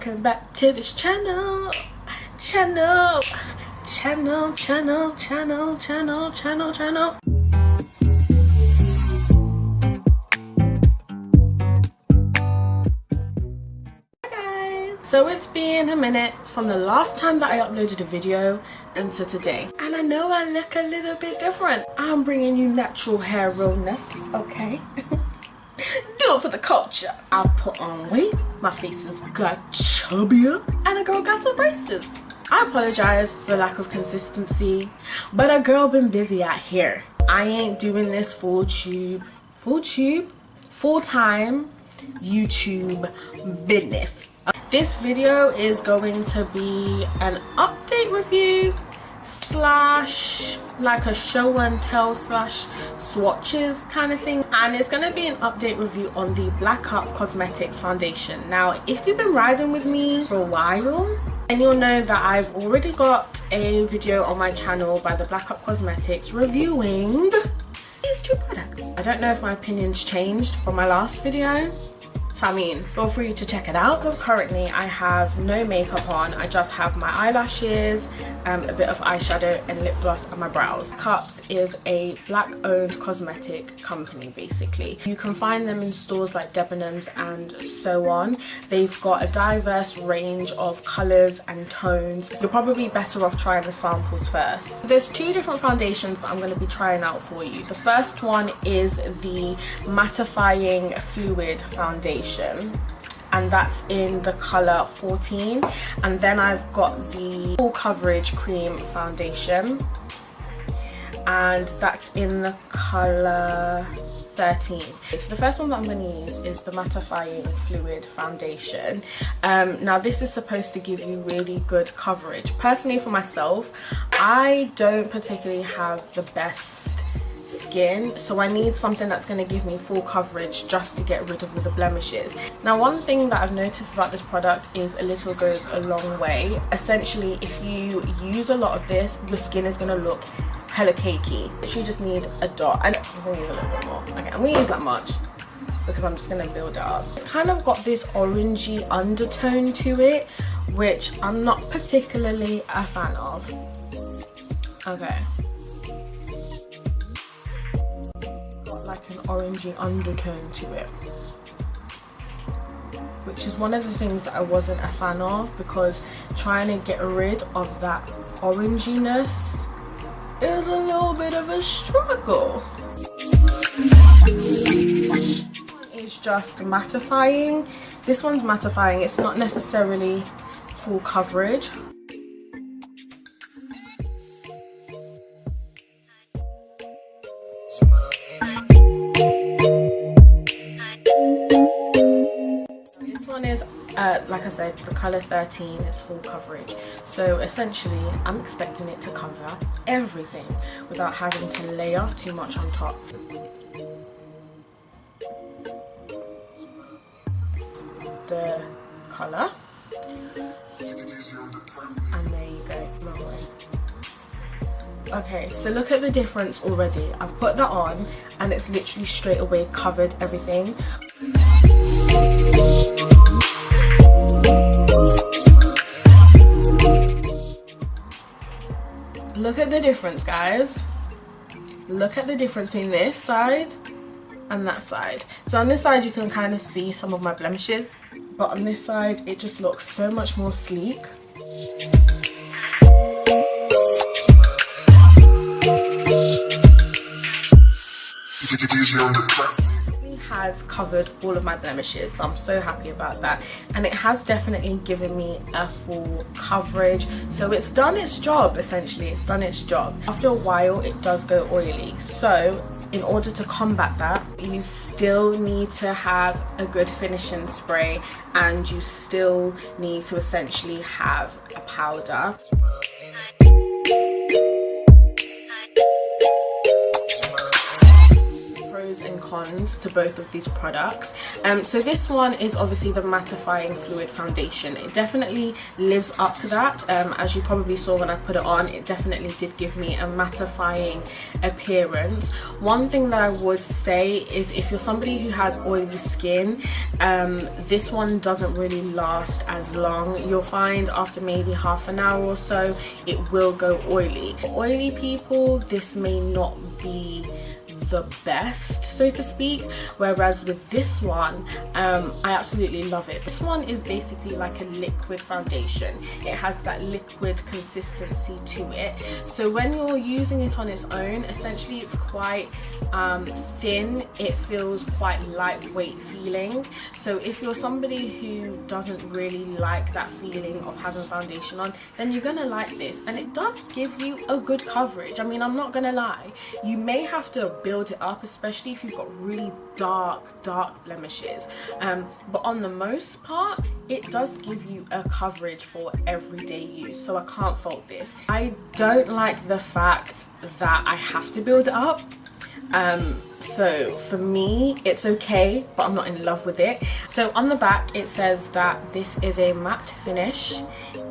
welcome back to this channel. So it's been a minute from the last time that I uploaded a video into today, and I know I look a little bit different. I'm bringing you natural hair realness, okay? Do it for the culture. I've put on weight, my face has got chubbier, and a girl got some braces. I apologize for the lack of consistency, but a girl been busy out here. I ain't doing this full-time YouTube business. This video is going to be an update review slash like a show and tell slash swatches kind of thing, and it's going to be an update review on the Black Up Cosmetics foundation. Now, if you've been riding with me for a while, and you'll know that I've already got a video on my channel by the Black Up Cosmetics reviewing these two products. I don't know if my opinion's changed from my last video, so I mean, feel free to check it out. Because currently I have no makeup on, I just have my eyelashes, a bit of eyeshadow and lip gloss on my brows. Cups is a black owned cosmetic company basically. You can find them in stores like Debenhams and so on. They've got a diverse range of colours and tones, so you're probably better off trying the samples first. So there's two different foundations that I'm going to be trying out for you. The first one is the Mattifying Fluid Foundation, and that's in the colour 14, and then I've got the full coverage cream foundation, and that's in the colour 13. So the first one that I'm going to use is the Mattifying Fluid Foundation. Now this is supposed to give you really good coverage. Personally, for myself, I don't particularly have the best skin, so I need something that's going to give me full coverage just to get rid of all the blemishes. Now, one thing that I've noticed about this product is a little goes a long way. Essentially, if you use a lot of this, your skin is going to look hella cakey. You just need a dot, and I'm going to use a little bit more. Okay, I'm going to use that much because I'm just going to build it up. It's kind of got this orangey undertone to it, which I'm not particularly a fan of. Okay, like an orangey undertone to it, which is one of the things that I wasn't a fan of, because trying to get rid of that oranginess is a little bit of a struggle. It's just mattifying. This one's mattifying, it's not necessarily full coverage. Like I said, the colour 13 is full coverage, so essentially I'm expecting it to cover everything without having to layer too much on top. The colour, and there you go, lovely. Okay, so look at the difference already. I've put that on and it's literally straight away covered everything. Look at the difference, guys. Look at the difference between this side and that side. So on this side you can kind of see some of my blemishes, but on this side it just looks so much more sleek. Has covered all of my blemishes, so I'm so happy about that, and it has definitely given me a full coverage, so it's done its job. Essentially, it's done its job. After a while it does go oily, so in order to combat that, you still need to have a good finishing spray, and you still need to essentially have a powder. pros and cons to both of these products. So this one is obviously the Mattifying Fluid Foundation. It definitely lives up to that. As you probably saw when I put it on, it definitely did give me a mattifying appearance. One thing that I would say is if you're somebody who has oily skin, this one doesn't really last as long. You'll find after maybe half an hour or so it will go oily. For oily people, this may not be the best, so to speak, whereas with this one I absolutely love it. This one is basically like a liquid foundation. It has that liquid consistency to it, so when you're using it on its own, essentially it's quite thin. It feels quite lightweight feeling, so if you're somebody who doesn't really like that feeling of having foundation on, then you're gonna like this. And it does give you a good coverage. I mean, I'm not gonna lie, you may have to build it up, especially if you've got really dark blemishes, but on the most part it does give you a coverage for everyday use, so I can't fault this. I don't like the fact that I have to build it up. So for me it's okay, but I'm not in love with it. So on the back it says that this is a matte finish,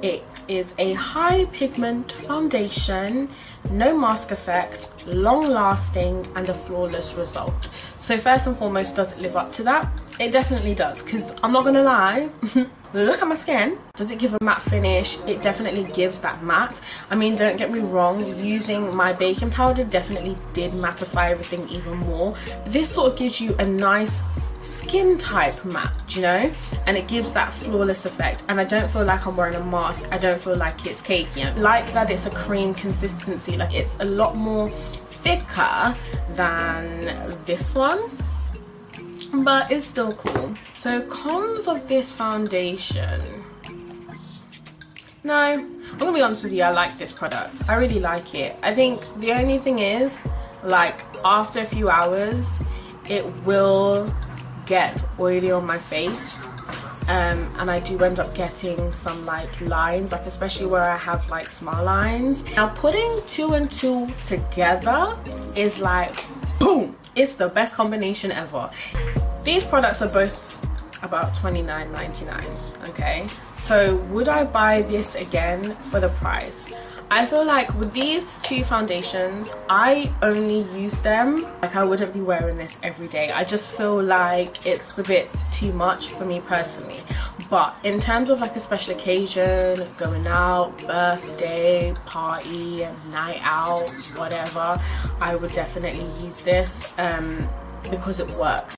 it is a high pigment foundation, no mask effect, long lasting, and a flawless result. So first and foremost, does it live up to that? It definitely does, because I'm not gonna lie, look at my skin. Does it give a matte finish? It definitely gives that matte. I mean, don't get me wrong, using my baking powder definitely did mattify everything even more. This sort of gives you a nice skin type matte, you know, and it gives that flawless effect. And I don't feel like I'm wearing a mask. I don't feel like it's cakey. I like that it's a cream consistency, like it's a lot more thicker than this one, but it's still cool. So cons of this foundation, no, I'm gonna be honest with you, I like this product. I really like it. I think the only thing is, like, after a few hours it will get oily on my face, and I do end up getting some like lines, like especially where I have like small lines. Now putting 2 and 2 together is like boom, it's the best combination ever. These products are both about $29.99, okay? So would I buy this again for the price? I feel like with these two foundations, I only use them, like I wouldn't be wearing this every day. I just feel like it's a bit too much for me personally. But in terms of like a special occasion, going out, birthday, party, night out, whatever, I would definitely use this because it works.